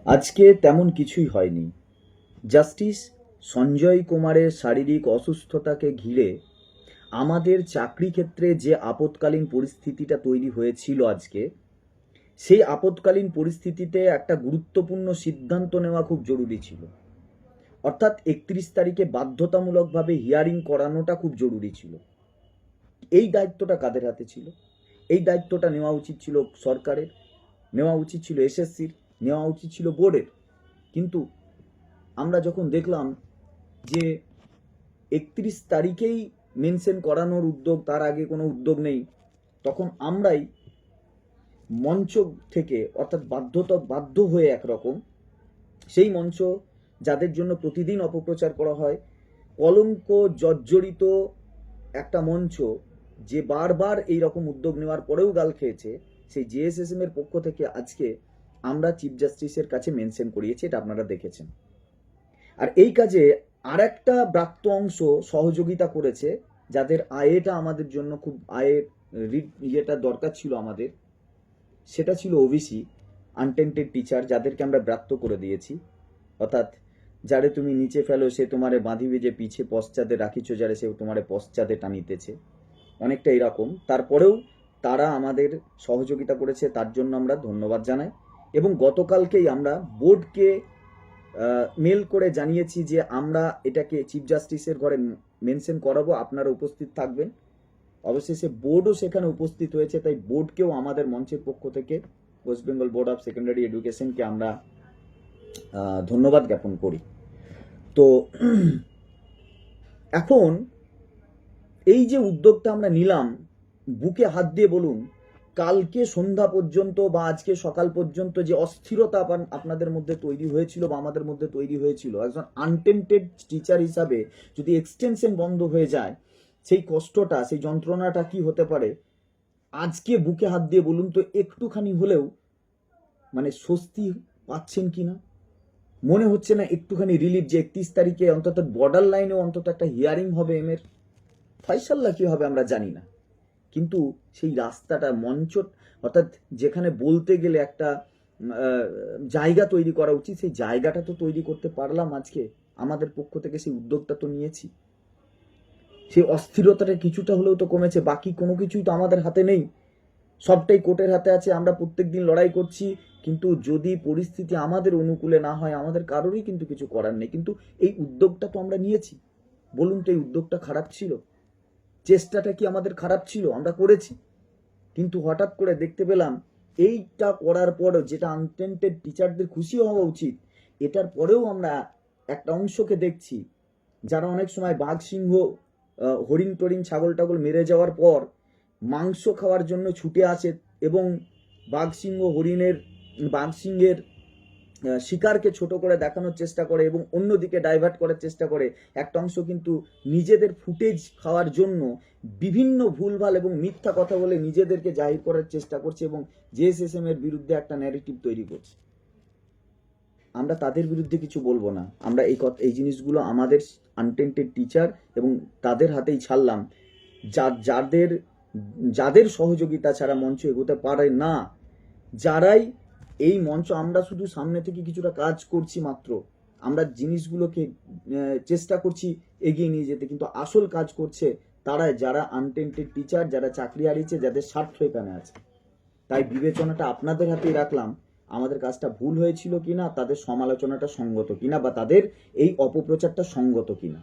আজকে তেমন কিছুই হয়নি। জাস্টিস সঞ্জয় কুমারের শারীরিক অসুস্থতাকে ঘিরে আমাদের চাকরি ক্ষেত্রে যে আপৎকালীন পরিস্থিতিটা তৈরি হয়েছিল আজকে, সেই আপৎকালীন পরিস্থিতিতে একটা গুরুত্বপূর্ণ সিদ্ধান্ত নেওয়া খুব জরুরি ছিল। অর্থাৎ 31 তারিখে বাধ্যতামূলকভাবে হিয়ারিং করানোটা খুব জরুরি ছিল। এই দায়িত্বটা কাদের হাতে ছিল? এই দায়িত্বটা নেওয়া উচিত ছিল সরকারের, নেওয়া উচিত ছিল এসএসসির, নেওয়া উচিত ছিল বোর্ডের। কিন্তু আমরা যখন দেখলাম যে 31 তারিখেই মেনশন করানোর উদ্যোগ, তার আগে কোনো উদ্যোগ নেই, তখন আমরাই মঞ্চ থেকে, অর্থাৎ বাধ্য হয়ে একরকম সেই মঞ্চ যাদের জন্য প্রতিদিন অপপ্রচার করা হয়, কলঙ্ক জর্জরিত একটা মঞ্চ যে বারবার এই রকম উদ্যোগ নেওয়ার পরেও গাল খেয়েছে, সেই জেএসএসএম এর পক্ষ থেকে আজকে আমরা চিফ জাস্টিসের কাছে মেনশন করিয়েছি, এটা আপনারা দেখেছেন। আর এই কাজে আর একটা ব্রাত্য অংশ সহযোগিতা করেছে, যাদের আয়েটা আমাদের জন্য খুব আয়ের ইয়েটা দরকার ছিল আমাদের, সেটা ছিল ওবিসি আনটেন্টেড টিচার, যাদেরকে আমরা ব্রাত্য করে দিয়েছি। অর্থাৎ যারে তুমি নিচে ফেলো সে তোমারে বাঁধিবে, যে পিছে পশ্চাতে রাখিছ যারে সে তোমারে পশ্চাতে টানিতেছে, অনেকটা এরকম। তারপরেও তারা আমাদের সহযোগিতা করেছে, তার জন্য আমরা ধন্যবাদ জানাই। এবং গতকালকেই আমরা বোর্ডকে মেল করে জানিয়েছি যে আমরা এটাকে চিফ জাস্টিসের ঘরে মেনশন করাবো, আপনারা উপস্থিত থাকবেন। অবশেষে বোর্ডও সেখানে উপস্থিত হয়েছে, তাই বোর্ডকেও আমাদের মঞ্চের পক্ষ থেকে, West Bengal board of secondary এডুকেশনকে আমরা ধন্যবাদ জ্ঞাপন করি। তো এখন এই যে উদ্যোগটা আমরা নিলাম, বুকে হাত দিয়ে বলুন, কালকে সন্ধ্যা পর্যন্ত বা আজকে সকাল পর্যন্ত যে অস্থিরতা আপনাদের মধ্যে তৈরি হয়েছিল বা আমাদের মধ্যে তৈরি হয়েছিল, একজন আনটেন্টেড টিচার হিসাবে যদি এক্সটেনশন বন্ধ হয়ে যায়, সেই কষ্টটা, সেই যন্ত্রণাটা কি হতে পারে, আজকে বুকে হাত দিয়ে বলুন তো একটুখানি হলেও মানে স্বস্তি পাচ্ছেন কিনা? মনে হচ্ছে না একটুখানি রিলিফ, যে 31 তারিখে অন্তত বর্ডার লাইনেও অন্তত একটা হিয়ারিং হবে এম এর? ফয়সাল্লা কি হবে আমরা জানি না, কিন্তু সেই রাস্তাটা, মঞ্চ, অর্থাৎ যেখানে বলতে গেলে একটা জায়গা তৈরি করা উচিত, সেই জায়গাটা তো তৈরি করতে পারলাম আজকে। আমাদের পক্ষ থেকে সেই উদ্যোগটা তো নিয়েছি। সেই অস্থিরতাটা কিছুটা হলেও তো কমেছে। বাকি কোনো কিছুই তো আমাদের হাতে নেই, সবটাই কোর্টের হাতে আছে। আমরা প্রত্যেকদিন লড়াই করছি, কিন্তু যদি পরিস্থিতি আমাদের অনুকূলে না হয়, আমাদের কারোরই কিন্তু কিছু করার নেই। কিন্তু এই উদ্যোগটা তো আমরা নিয়েছি। বলুন তো এই উদ্যোগটা খারাপ ছিল? চেষ্টাটা কি আমাদের খারাপ ছিল? আমরা করেছি। কিন্তু হঠাৎ করে দেখতে পেলাম এইটা করার পরেও, যেটা আনটেন্টেড টিচারদের খুশি হওয়া উচিত, এটার পরেও আমরা একটা অংশকে দেখছি যারা অনেক সময় বাঘ সিংহ, হরিণ টরিণ, ছাগল টাগল মেরে যাওয়ার পর মাংস খাওয়ার জন্য ছুটে আসে এবং বাঘ সিংহের শিকারকে ছোট করে দেখানোর চেষ্টা করে এবং অন্যদিকে ডাইভার্ট করার চেষ্টা করে। একটা অংশ কিন্তু নিজেদের ফুটেজ খাওয়ার জন্য বিভিন্ন ভুলভাল এবং মিথ্যা কথা বলে নিজেদেরকে জাহির করার চেষ্টা করছে এবং জেএসএসএম এর বিরুদ্ধে একটা ন্যারেটিভ তৈরি করছে। আমরা তাদের বিরুদ্ধে কিছু বলবো না, আমরা এই জিনিসগুলো আমাদের আনটেন্টেড টিচার এবং তাদের হাতেই ছাড়লাম, যাদের সহযোগিতা ছাড়া মঞ্চ এগোতে পারে না, যারাই এই মঞ্চ, আমরা শুধু সামনে থেকে কিছুটা কাজ করছি মাত্র, আমরা জিনিসগুলোকে চেষ্টা করছি এগিয়ে নিয়ে যেতে, কিন্তু আসল কাজ করছে তারাই, যারা আনটেন্টেড টিচার, যারা চাকরি হারিয়েছে, যাদের স্বার্থ এখানে আছে। তাই বিবেচনাটা আপনাদের হাতেই রাখলাম, আমাদের কাজটা ভুল হয়েছিল কিনা, তাদের সমালোচনাটা সঙ্গত কিনা, বা তাদের এই অপপ্রচারটা সঙ্গত কিনা।